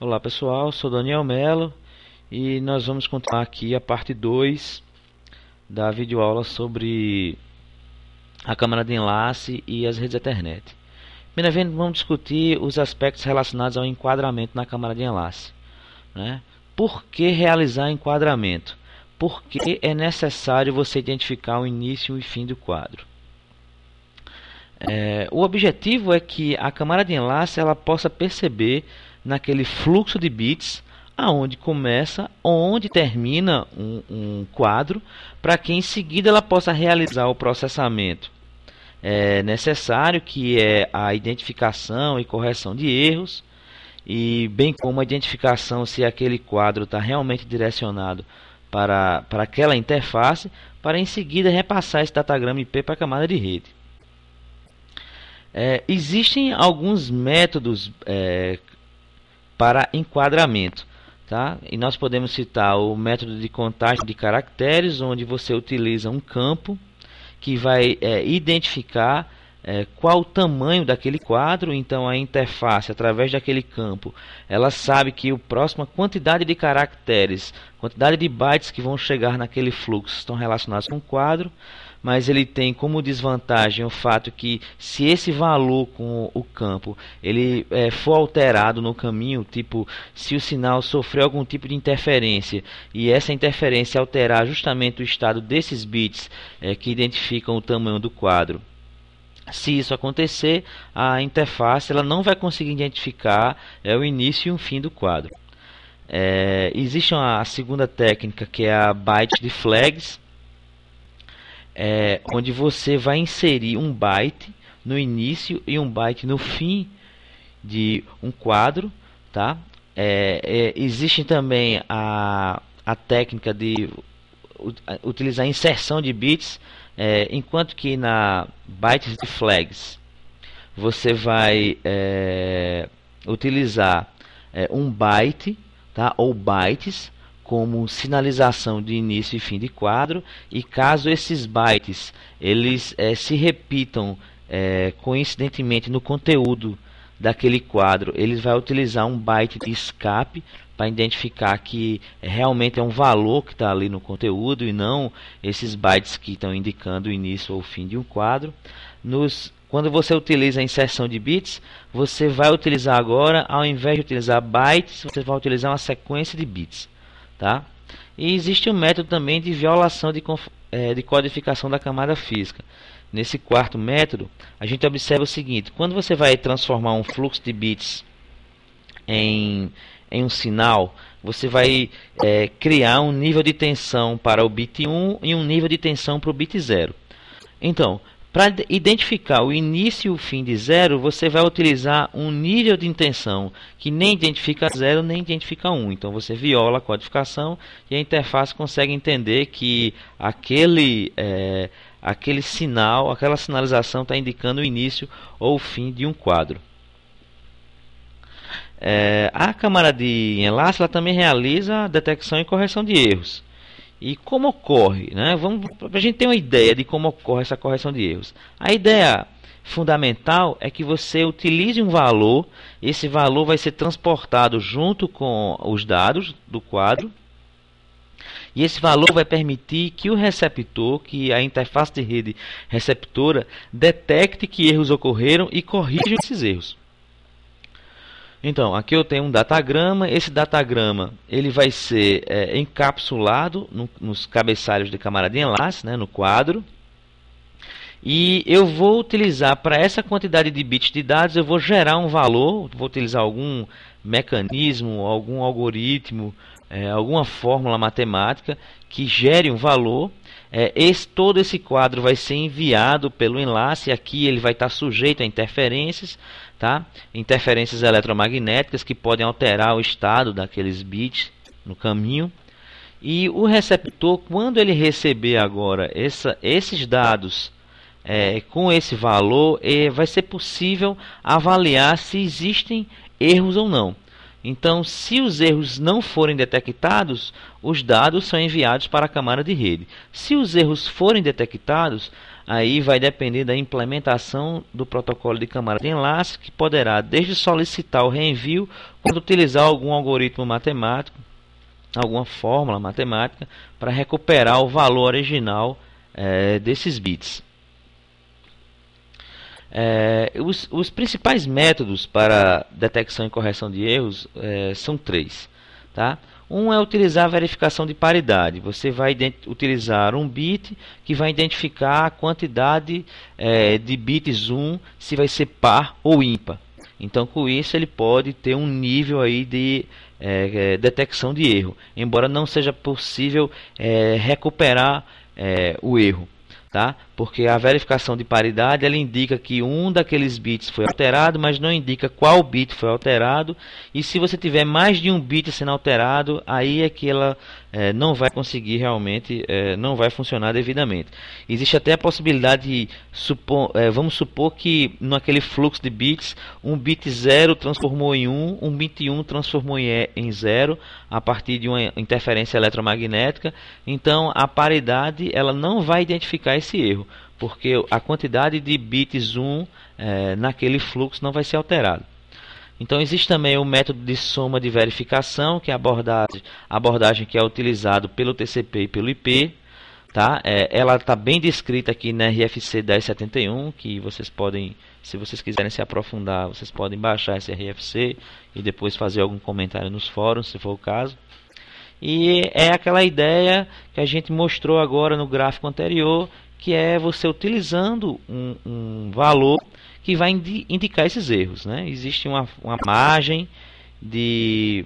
Olá pessoal, sou Daniel Melo e nós vamos continuar aqui a parte 2 da videoaula sobre a câmara de enlace e as redes Ethernet. Primeiramente vamos discutir os aspectos relacionados ao enquadramento na câmara de enlace, né? Por que realizar enquadramento? Por que é necessário você identificar o início e fim do quadro? O objetivo é que a câmara de enlace ela possa perceber naquele fluxo de bits aonde começa, onde termina um quadro, para que em seguida ela possa realizar o processamento necessário, que é a identificação e correção de erros, e bem como a identificação se aquele quadro está realmente direcionado para aquela interface, para em seguida repassar esse datagrama IP para a camada de rede. Existem alguns métodos para enquadramento, tá? E nós podemos citar o método de contagem de caracteres, onde você utiliza um campo que vai identificar qual o tamanho daquele quadro. Então a interface, através daquele campo, ela sabe que a próxima quantidade de caracteres, quantidade de bytes que vão chegar naquele fluxo estão relacionados com o quadro. Mas ele tem como desvantagem o fato que, se esse valor com o campo ele for alterado no caminho, tipo, se o sinal sofreu algum tipo de interferência e essa interferência alterar justamente o estado desses bits que identificam o tamanho do quadro, se isso acontecer, a interface ela não vai conseguir identificar o início e o fim do quadro. Existe a segunda técnica, que é a byte de flags, onde você vai inserir um byte no início e um byte no fim de um quadro, tá? Existe também a técnica de utilizar inserção de bits, enquanto que na bytes de flags você vai utilizar um byte, tá? Ou bytes como sinalização de início e fim de quadro, e caso esses bytes eles se repitam coincidentemente no conteúdo daquele quadro, ele vai utilizar um byte de escape para identificar que realmente é um valor que está ali no conteúdo e não esses bytes que estão indicando o início ou o fim de um quadro. Quando você utiliza a inserção de bits, você vai utilizar agora, ao invés de utilizar bytes, você vai utilizar uma sequência de bits. Tá? E existe um método também de violação de codificação da camada física. Nesse quarto método, a gente observa o seguinte: quando você vai transformar um fluxo de bits em um sinal, você vai criar um nível de tensão para o bit 1 e um nível de tensão para o bit 0. Então, para identificar o início e o fim de 0, você vai utilizar um nível de tensão que nem identifica 0 nem identifica 1. Então você viola a codificação e a interface consegue entender que aquele sinal, aquela sinalização está indicando o início ou o fim de um quadro. A câmara de enlace ela também realiza a detecção e correção de erros. E como ocorre, né? Para a gente ter uma ideia de como ocorre essa correção de erros. A ideia fundamental é que você utilize um valor, esse valor vai ser transportado junto com os dados do quadro, e esse valor vai permitir que o receptor, que a interface de rede receptora, detecte que erros ocorreram e corrija esses erros. Então, aqui eu tenho um datagrama. Esse datagrama ele vai ser encapsulado nos cabeçalhos de camada de enlace, né, no quadro. E eu vou utilizar, para essa quantidade de bits de dados, eu vou gerar um valor, vou utilizar algum mecanismo, algum algoritmo, alguma fórmula matemática que gere um valor. Todo esse quadro vai ser enviado pelo enlace. Aqui ele vai estar sujeito a interferências, tá? Interferências eletromagnéticas que podem alterar o estado daqueles bits no caminho. E o receptor, quando ele receber agora esses dados com esse valor, vai ser possível avaliar se existem erros ou não. Então, se os erros não forem detectados, os dados são enviados para a camada de rede. Se os erros forem detectados, aí vai depender da implementação do protocolo de camada de enlace, que poderá desde solicitar o reenvio, quanto utilizar algum algoritmo matemático, alguma fórmula matemática, para recuperar o valor original desses bits. Os principais métodos para detecção e correção de erros são três. Tá? Um é utilizar a verificação de paridade. Você vai utilizar um bit que vai identificar a quantidade de bits 1, se vai ser par ou ímpar. Então, com isso, ele pode ter um nível aí de detecção de erro, embora não seja possível recuperar o erro. Tá? Porque a verificação de paridade ela indica que um daqueles bits foi alterado, mas não indica qual bit foi alterado. E se você tiver mais de um bit sendo alterado, aí é que ela não vai conseguir realmente, não vai funcionar devidamente. Existe até a possibilidade de vamos supor que naquele fluxo de bits, um bit 0 transformou em 1, um bit 1 transformou em 0 a partir de uma interferência eletromagnética. Então a paridade ela não vai identificar esse erro, porque a quantidade de bits 1 naquele fluxo não vai ser alterada. Então existe também o método de soma de verificação, que é a abordagem que é utilizado pelo TCP e pelo IP. Tá? Ela está bem descrita aqui na RFC 1071, que vocês podem, se vocês quiserem se aprofundar, vocês podem baixar esse RFC e depois fazer algum comentário nos fóruns, se for o caso. E é aquela ideia que a gente mostrou agora no gráfico anterior, que é você utilizando um valor que vai indicar esses erros. Né? Existe uma margem de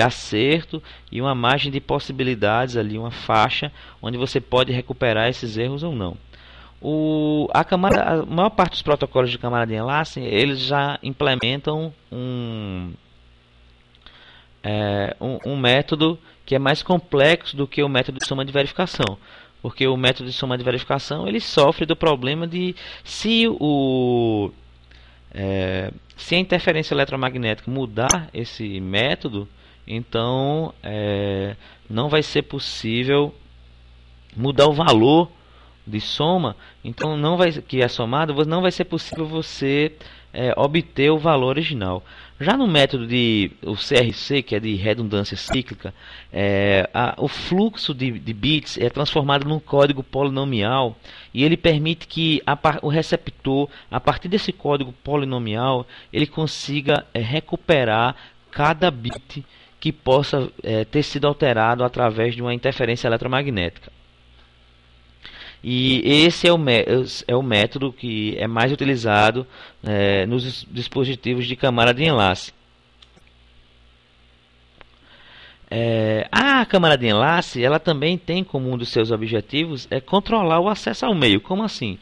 acerto e uma margem de possibilidades ali, uma faixa onde você pode recuperar esses erros ou não. A maior parte dos protocolos de camada de enlace eles já implementam um método que é mais complexo do que o método de soma de verificação, porque o método de soma de verificação ele sofre do problema de se a interferência eletromagnética mudar esse método, então não vai ser possível mudar o valor de soma, então que é somado, não vai ser possível você obter o valor original. Já no método o CRC, que é de redundância cíclica, o fluxo de bits é transformado num código polinomial e ele permite que o receptor, a partir desse código polinomial, ele consiga recuperar cada bit que possa ter sido alterado através de uma interferência eletromagnética. E esse é o método que é mais utilizado nos dispositivos de camada de enlace. A camada de enlace ela também tem como um dos seus objetivos controlar o acesso ao meio. Como assim?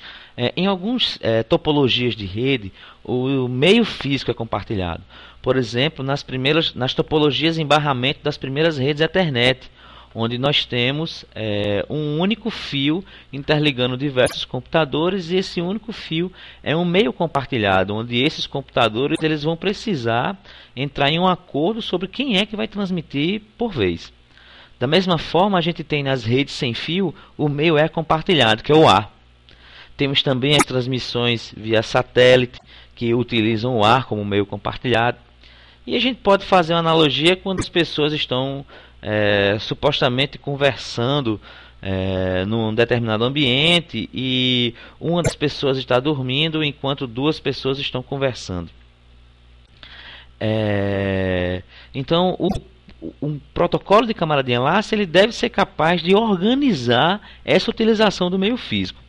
Em algumas topologias de rede, o meio físico é compartilhado. Por exemplo, nas topologias em barramento das primeiras redes Ethernet, onde nós temos um único fio interligando diversos computadores, e esse único fio é um meio compartilhado, onde esses computadores eles vão precisar entrar em um acordo sobre quem é que vai transmitir por vez. Da mesma forma, a gente tem nas redes sem fio o meio compartilhado, que é o ar. Temos também as transmissões via satélite, que utilizam o ar como meio compartilhado. E a gente pode fazer uma analogia quando as pessoas estão supostamente conversando num determinado ambiente e uma das pessoas está dormindo enquanto duas pessoas estão conversando. Então um protocolo de camada de enlace ele deve ser capaz de organizar essa utilização do meio físico.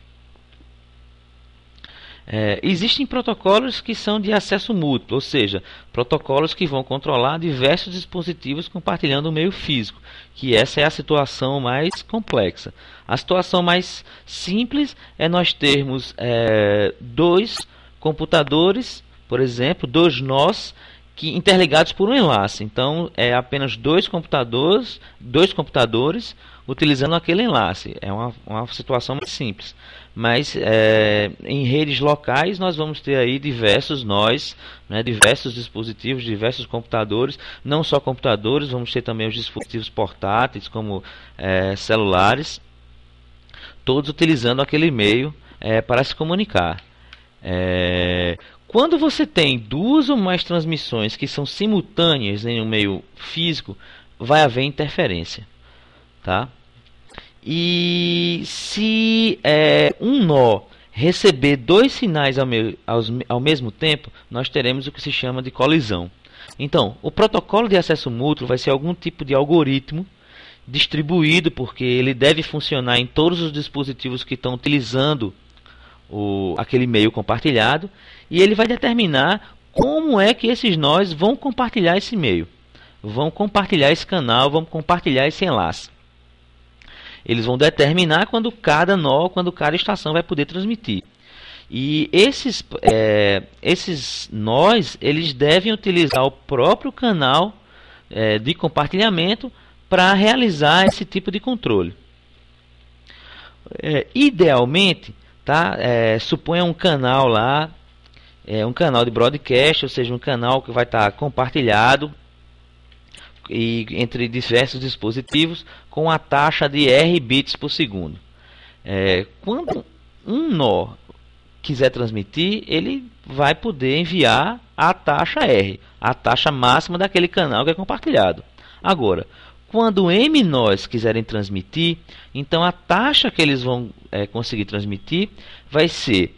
Existem protocolos que são de acesso múltiplo, ou seja, protocolos que vão controlar diversos dispositivos compartilhando o meio físico, que essa é a situação mais complexa. A situação mais simples é nós termos dois computadores, por exemplo, dois nós interligados por um enlace. Então é apenas dois computadores utilizando aquele enlace. É uma situação mais simples. Mas em redes locais nós vamos ter aí diversos nós, né, diversos dispositivos, diversos computadores, não só computadores, vamos ter também os dispositivos portáteis como celulares, todos utilizando aquele meio para se comunicar. Quando você tem duas ou mais transmissões que são simultâneas em um meio físico, vai haver interferência, tá? E se um nó receber dois sinais ao mesmo tempo, nós teremos o que se chama de colisão. Então, o protocolo de acesso mútuo vai ser algum tipo de algoritmo distribuído, porque ele deve funcionar em todos os dispositivos que estão utilizando aquele meio compartilhado, e ele vai determinar como é que esses nós vão compartilhar esse meio, vão compartilhar esse canal, vão compartilhar esse enlace. Eles vão determinar quando cada nó, quando cada estação vai poder transmitir. E esses nós, eles devem utilizar o próprio canal de compartilhamento para realizar esse tipo de controle. Idealmente, tá? Suponha um canal lá, um canal de broadcast, ou seja, um canal que vai estar compartilhado entre diversos dispositivos com a taxa de R bits por segundo. Quando um nó quiser transmitir, ele vai poder enviar a taxa R, a taxa máxima daquele canal que é compartilhado. Agora, quando M nós quiserem transmitir, então a taxa que eles vão conseguir transmitir vai ser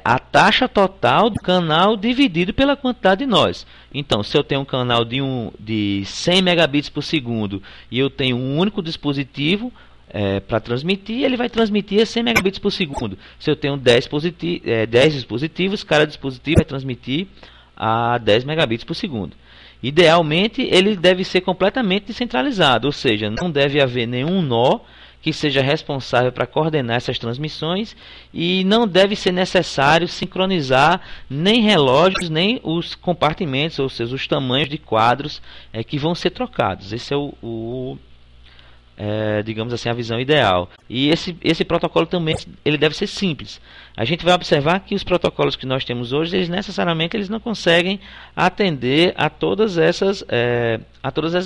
a taxa total do canal dividido pela quantidade de nós. Então, se eu tenho um canal de 100 megabits por segundo e eu tenho um único dispositivo para transmitir, ele vai transmitir a 100 megabits por segundo. Se eu tenho 10 dispositivos, cada dispositivo vai transmitir a 10 megabits por segundo. Idealmente, ele deve ser completamente descentralizado, ou seja, não deve haver nenhum nó que seja responsável para coordenar essas transmissões, e não deve ser necessário sincronizar nem relógios, nem os compartimentos, ou seja, os tamanhos de quadros que vão ser trocados. Esse é digamos assim, a visão ideal. E esse protocolo também ele deve ser simples. A gente vai observar que os protocolos que nós temos hoje, eles necessariamente não conseguem atender a todas essas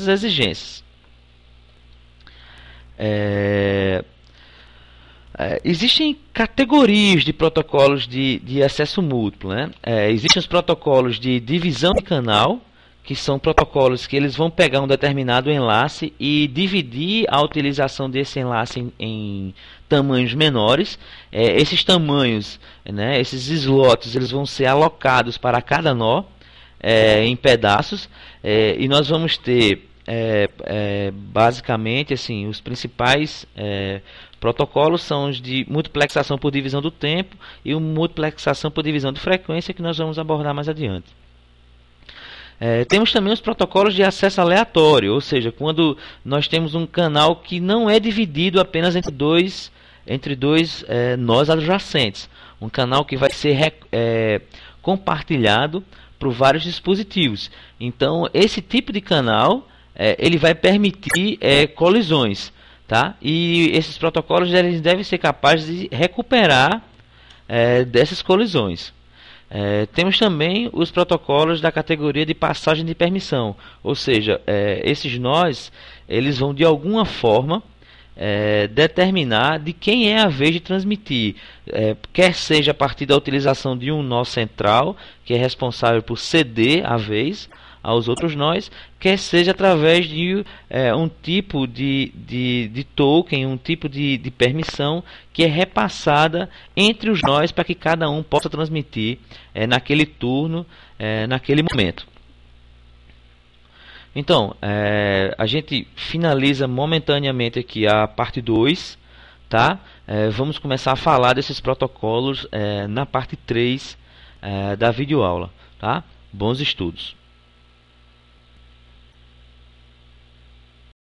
exigências. Existem categorias de protocolos de acesso múltiplo, né? Existem os protocolos de divisão de canal, que são protocolos que eles vão pegar um determinado enlace e dividir a utilização desse enlace em tamanhos menores. Esses tamanhos, né, esses slots, eles vão ser alocados para cada nó em pedaços, e nós vamos ter basicamente assim, os principais protocolos são os de multiplexação por divisão do tempo e o multiplexação por divisão de frequência, que nós vamos abordar mais adiante. Temos também os protocolos de acesso aleatório, ou seja, quando nós temos um canal que não é dividido apenas entre dois nós adjacentes. Um canal que vai ser compartilhado por vários dispositivos. Então, esse tipo de canal ele vai permitir colisões, tá? E esses protocolos eles devem ser capazes de recuperar dessas colisões. Temos também os protocolos da categoria de passagem de permissão, ou seja, esses nós eles vão de alguma forma determinar de quem é a vez de transmitir, quer seja a partir da utilização de um nó central, que é responsável por ceder a vez aos outros nós, quer seja através de um tipo de token, um tipo de permissão que é repassada entre os nós para que cada um possa transmitir naquele turno, naquele momento. Então, a gente finaliza momentaneamente aqui a parte 2, tá? Vamos começar a falar desses protocolos na parte 3 da videoaula, tá? Bons estudos!